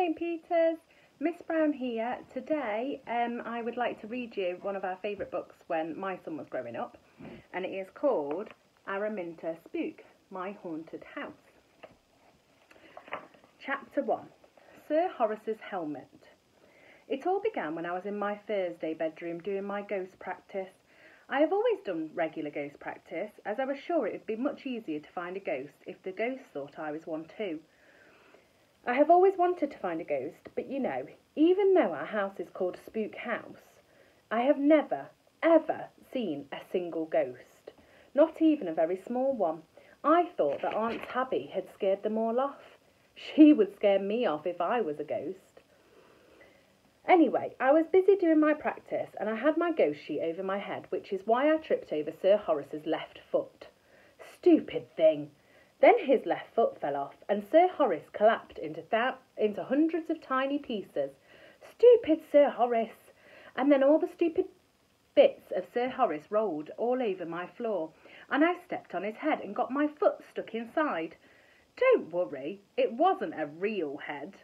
St Peters, Miss Brown here. Today I would like to read you one of our favourite books when my son was growing up, and it is called Araminta, Spook, My Haunted House. Chapter 1. Sir Horace Helmand. It all began when I was in my Thursday bedroom doing my ghost practice. I have always done regular ghost practice, as I was sure it would be much easier to find a ghost if the ghost thought I was one too. I have always wanted to find a ghost, but you know, even though our house is called Spook House, I have never, ever seen a single ghost, not even a very small one. I thought that Aunt Tabby had scared them all off. She would scare me off if I was a ghost. Anyway, I was busy doing my practice and I had my ghost sheet over my head, which is why I tripped over Sir Horace's left foot. Stupid thing! Then his left foot fell off and Sir Horace collapsed into hundreds of tiny pieces. Stupid Sir Horace! And then all the stupid bits of Sir Horace rolled all over my floor, and I stepped on his head and got my foot stuck inside. Don't worry, it wasn't a real head.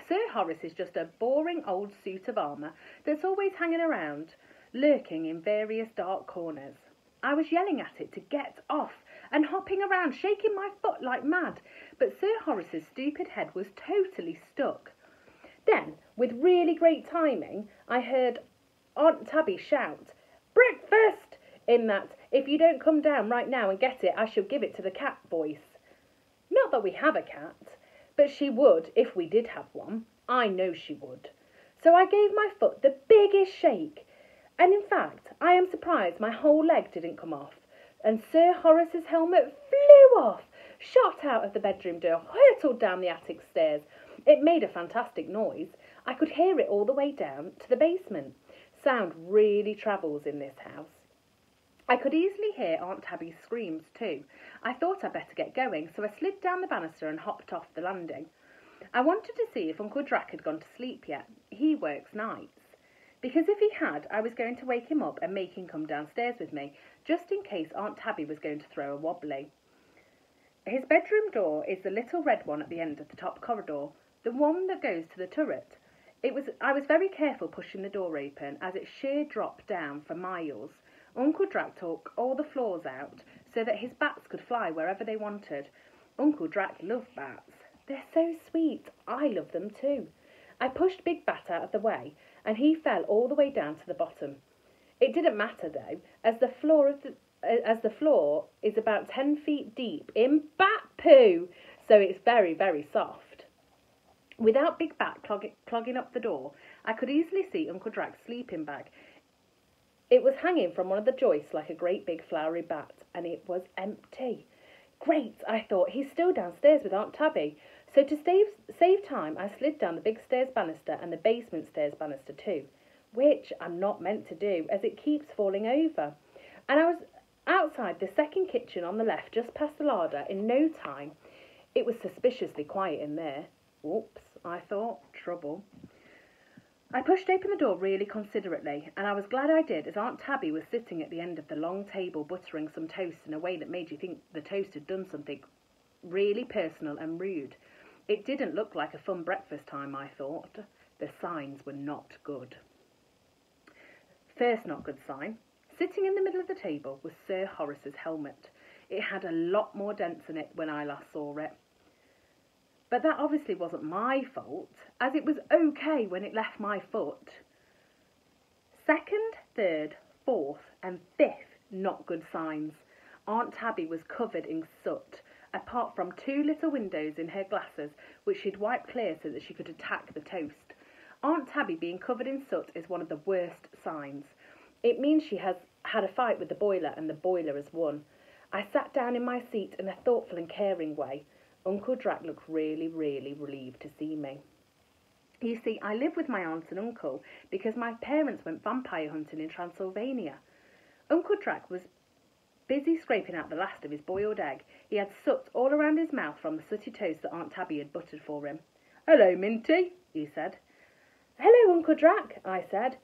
Sir Horace is just a boring old suit of armour that's always hanging around, lurking in various dark corners. I was yelling at it to get off and hopping around, shaking my foot like mad, but Sir Horace's stupid head was totally stuck. Then, with really great timing, I heard Aunt Tabby shout, "Breakfast!" in that, "If you don't come down right now and get it, I shall give it to the cat" voice. Not that we have a cat, but she would if we did have one. I know she would. So I gave my foot the biggest shake, and in fact, I am surprised my whole leg didn't come off, and Sir Horace's helmet flew off, shot out of the bedroom door, hurtled down the attic stairs. It made a fantastic noise. I could hear it all the way down to the basement. Sound really travels in this house. I could easily hear Aunt Tabby's screams too. I thought I'd better get going, so I slid down the banister and hopped off the landing. I wanted to see if Uncle Drac had gone to sleep yet. He works nights. Because if he had, I was going to wake him up and make him come downstairs with me, just in case Aunt Tabby was going to throw a wobbly. His bedroom door is the little red one at the end of the top corridor, the one that goes to the turret. I was very careful pushing the door open, as it sheer dropped down for miles. Uncle Drac took all the floors out so that his bats could fly wherever they wanted. Uncle Drac loved bats. They're so sweet. I love them too. I pushed Big Bat out of the way, and he fell all the way down to the bottom. It didn't matter though, as the floor is about 10 feet deep in bat poo, so it's very, very soft. Without Big Bat clogging up the door, I could easily see Uncle Drac's sleeping bag. It was hanging from one of the joists like a great big flowery bat, and it was empty. Great, I thought, he's still downstairs with Aunt Tabby. So to save time, I slid down the big stairs banister and the basement stairs banister too, which I'm not meant to do, as it keeps falling over. And I was outside the second kitchen on the left, just past the larder, in no time. It was suspiciously quiet in there. Oops, I thought, trouble. I pushed open the door really considerately, and I was glad I did, as Aunt Tabby was sitting at the end of the long table buttering some toast in a way that made you think the toast had done something really personal and rude. It didn't look like a fun breakfast time, I thought. The signs were not good. First not good sign. Sitting in the middle of the table was Sir Horace's helmet. It had a lot more dents in it when I last saw it. But that obviously wasn't my fault, as it was okay when it left my foot. Second, third, fourth and fifth not good signs. Aunt Tabby was covered in soot, apart from 2 little windows in her glasses, which she'd wiped clear so that she could attack the toast. Aunt Tabby being covered in soot is one of the worst signs. It means she has had a fight with the boiler and the boiler has won. I sat down in my seat in a thoughtful and caring way. Uncle Drac looked really, really relieved to see me. You see, I live with my aunt and uncle because my parents went vampire hunting in Transylvania. Uncle Drac was busy scraping out the last of his boiled egg. He had soot all around his mouth from the sooty toast that Aunt Tabby had buttered for him. "Hello, Minty," he said. "Hello, Uncle Drac," I said.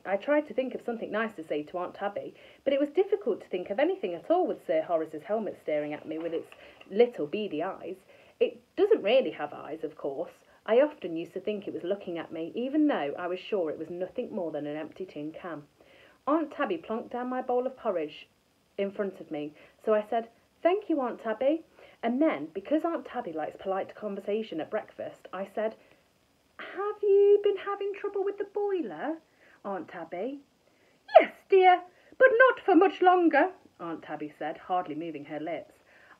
I tried to think of something nice to say to Aunt Tabby, but it was difficult to think of anything at all with Sir Horace's helmet staring at me with its little beady eyes. It doesn't really have eyes, of course. I often used to think it was looking at me, even though I was sure it was nothing more than an empty tin can. Aunt Tabby plonked down my bowl of porridge in front of me, so I said, "Thank you, Aunt Tabby." And then, because Aunt Tabby likes polite conversation at breakfast, I said, "Have you been having trouble with the boiler, Aunt Tabby?" "Yes, dear, but not for much longer," Aunt Tabby said, hardly moving her lips.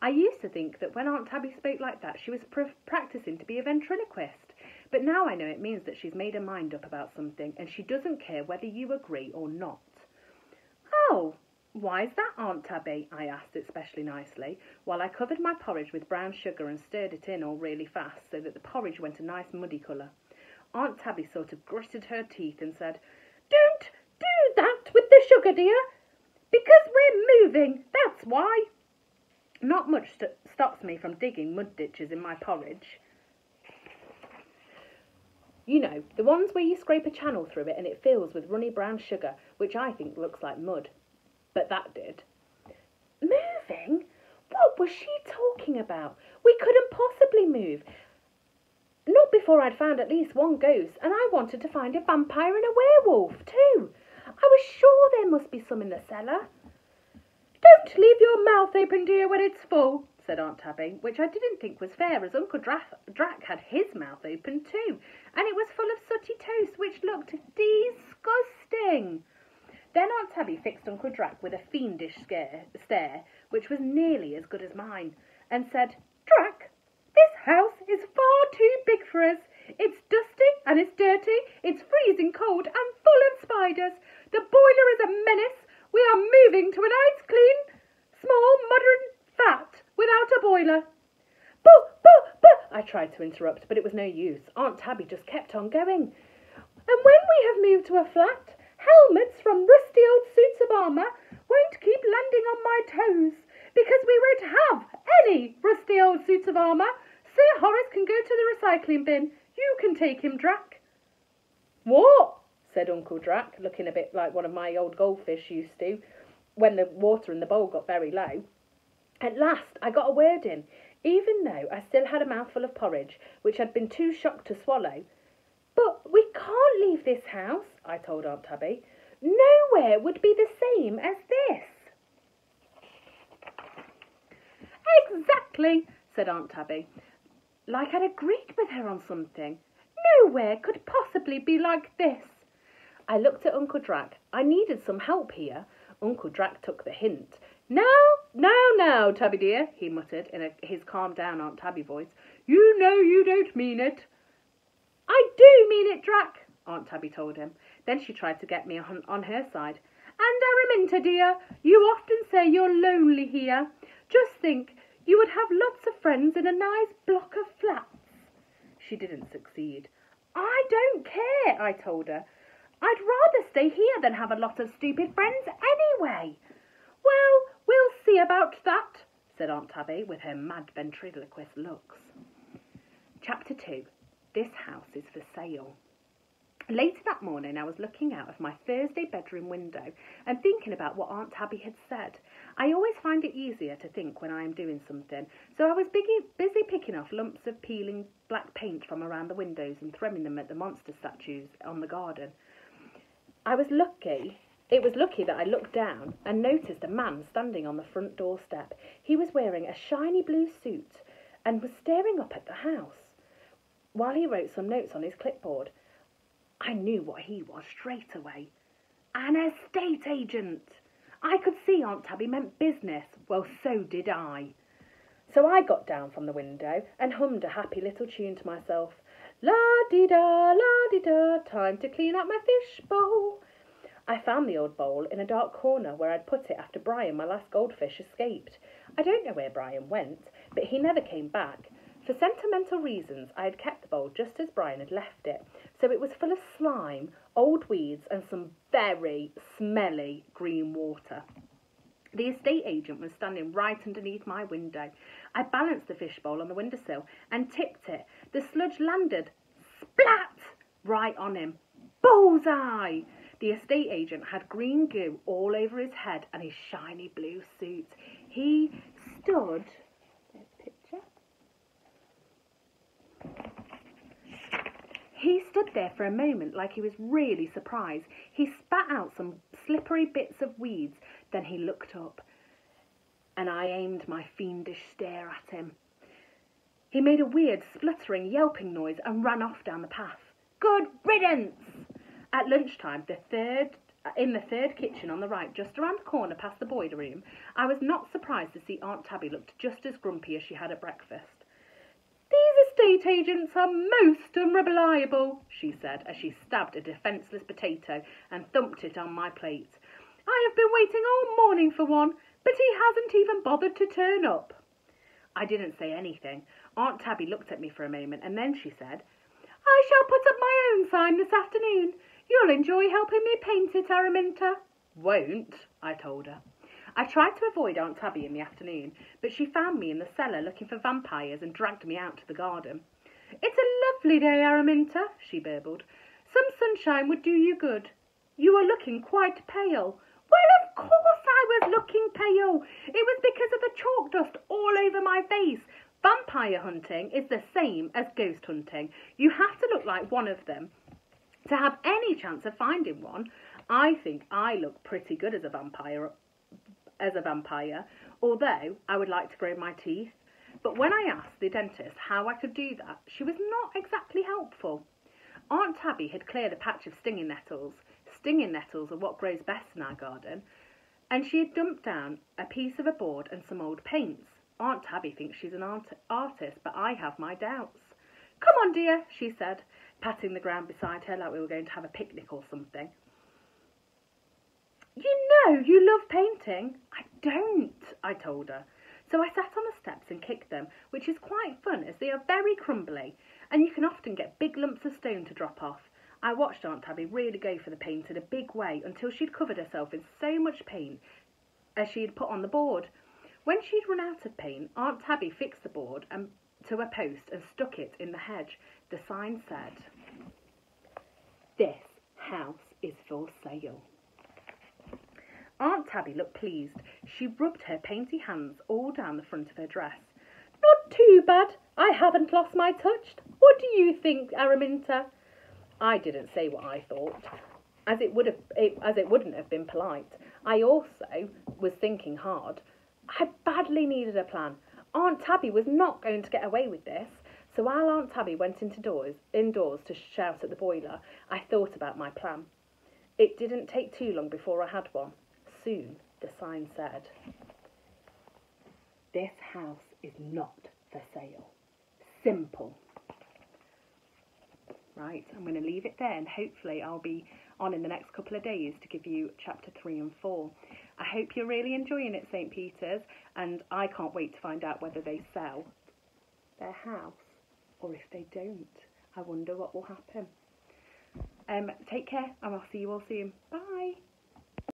I used to think that when Aunt Tabby spoke like that, she was practicing to be a ventriloquist. But now I know it means that she's made her mind up about something, and she doesn't care whether you agree or not. "Oh, why's that, Aunt Tabby?" I asked, especially nicely, while I covered my porridge with brown sugar and stirred it in all really fast, so that the porridge went a nice muddy colour. Aunt Tabby sort of gritted her teeth and said, "Don't do that with the sugar, dear. Because we're moving, that's why." Not much stops me from digging mud ditches in my porridge. You know, the ones where you scrape a channel through it and it fills with runny brown sugar, which I think looks like mud. But that did. Moving? What was she talking about? We couldn't possibly move. Not before I'd found at least one ghost, and I wanted to find a vampire and a werewolf too. I was sure there must be some in the cellar. "Don't leave your mouth open, dear, when it's full," said Aunt Tabby, which I didn't think was fair, as Uncle Drac had his mouth open too, and it was full of sooty toast, which looked disgusting. Then Aunt Tabby fixed Uncle Drac with a fiendish stare, which was nearly as good as mine, and said, "Drac, this house is far too big for us. It's dusty and it's dirty, it's freezing cold and full of spiders. The boiler is a menace. We are moving to a nice, clean, small, modern flat without a boiler." "Boo, boo, boo," I tried to interrupt, but it was no use. Aunt Tabby just kept on going. "And when we have moved to a flat, helmets from rusty old suits of armour won't keep landing on my toes, because we won't have any rusty old suits of armour. Sir Horace can go to the recycling bin. You can take him, Drac." "What?" said Uncle Drac, looking a bit like one of my old goldfish used to, when the water in the bowl got very low. At last I got a word in, even though I still had a mouthful of porridge, which I'd been too shocked to swallow. "But we can't leave this house," I told Aunt Tabby. "Nowhere would be the same as this." "Exactly," said Aunt Tabby, like I'd agreed with her on something. "Nowhere could possibly be like this." I looked at Uncle Drac. I needed some help here. Uncle Drac took the hint. Now, Tabby dear," he muttered in his calm-down Aunt Tabby voice. "You know you don't mean it." "I do mean it, Drac," Aunt Tabby told him. Then she tried to get me on her side. "And Araminta, dear, you often say you're lonely here. Just think, you would have lots of friends in a nice block of flats." She didn't succeed. "I don't care," I told her. "I'd rather stay here than have a lot of stupid friends anyway." "Well, we'll see about that," said Aunt Tabby with her mad ventriloquist looks. Chapter 2. This house is for sale. Later that morning I was looking out of my Thursday bedroom window and thinking about what Aunt Tabby had said. I always find it easier to think when I am doing something, so I was busy picking off lumps of peeling black paint from around the windows and throwing them at the monster statues on the garden. It was lucky that I looked down and noticed a man standing on the front doorstep. He was wearing a shiny blue suit and was staring up at the house while he wrote some notes on his clipboard. I knew what he was straight away. An estate agent! I could see Aunt Tabby meant business. Well, so did I. So I got down from the window and hummed a happy little tune to myself. La-dee-da, la-dee-da, time to clean up my fish bowl. I found the old bowl in a dark corner where I'd put it after Brian, my last goldfish, escaped. I don't know where Brian went, but he never came back. For sentimental reasons, I had kept the bowl just as Brian had left it, so it was full of slime, old weeds, and some very smelly green water. The estate agent was standing right underneath my window. I balanced the fishbowl on the windowsill and tipped it. The sludge landed, splat, right on him. Bullseye! The estate agent had green goo all over his head and his shiny blue suit. He stood... He stood there for a moment like he was really surprised. He spat out some slippery bits of weeds, then he looked up, and I aimed my fiendish stare at him. He made a weird, spluttering, yelping noise and ran off down the path. Good riddance! At lunchtime, in the third kitchen on the right, just around the corner past the boiler room, I was not surprised to see Aunt Tabby looked just as grumpy as she had at breakfast. These estate agents are most unreliable, she said, as she stabbed a defenceless potato and thumped it on my plate. I have been waiting all morning for one, but he hasn't even bothered to turn up. I didn't say anything. Aunt Tabby looked at me for a moment, and then she said, I shall put up my own sign this afternoon. You'll enjoy helping me paint it, Araminta. Won't, I told her. I tried to avoid Aunt Tabby in the afternoon, but she found me in the cellar looking for vampires and dragged me out to the garden. It's a lovely day, Araminta, she burbled. Some sunshine would do you good. You are looking quite pale. Well, of course I was looking pale. It was because of the chalk dust all over my face. Vampire hunting is the same as ghost hunting. You have to look like one of them to have any chance of finding one. I think I look pretty good as a vampire, although I would like to grow my teeth. But when I asked the dentist how I could do that, she was not exactly helpful. Aunt Tabby had cleared a patch of stinging nettles. Stinging nettles are what grows best in our garden. And she had dumped down a piece of a board and some old paints. Aunt Tabby thinks she's an artist, but I have my doubts. Come on, dear, she said, patting the ground beside her like we were going to have a picnic or something. You know you love painting. I don't, I told her. So I sat on the steps and kicked them, which is quite fun as they are very crumbly, and you can often get big lumps of stone to drop off. I watched Aunt Tabby really go for the paint in a big way until she'd covered herself in so much paint as she had put on the board. When she'd run out of paint, Aunt Tabby fixed the board to a post and stuck it in the hedge. The sign said, "This house is for sale." Aunt Tabby looked pleased. She rubbed her painty hands all down the front of her dress. Not too bad. I haven't lost my touch. What do you think, Araminta? I didn't say what I thought, as it wouldn't have been polite. I also was thinking hard. I badly needed a plan. Aunt Tabby was not going to get away with this. So while Aunt Tabby went indoors to shout at the boiler, I thought about my plan. It didn't take too long before I had one. Soon, the sign said, "This house is not for sale." Simple. Right, I'm going to leave it there, and hopefully I'll be on in the next couple of days to give you chapter 3 and 4. I hope you're really enjoying it, St. Peter's, and I can't wait to find out whether they sell their house or if they don't. I wonder what will happen. Take care, and I'll see you all soon. Bye.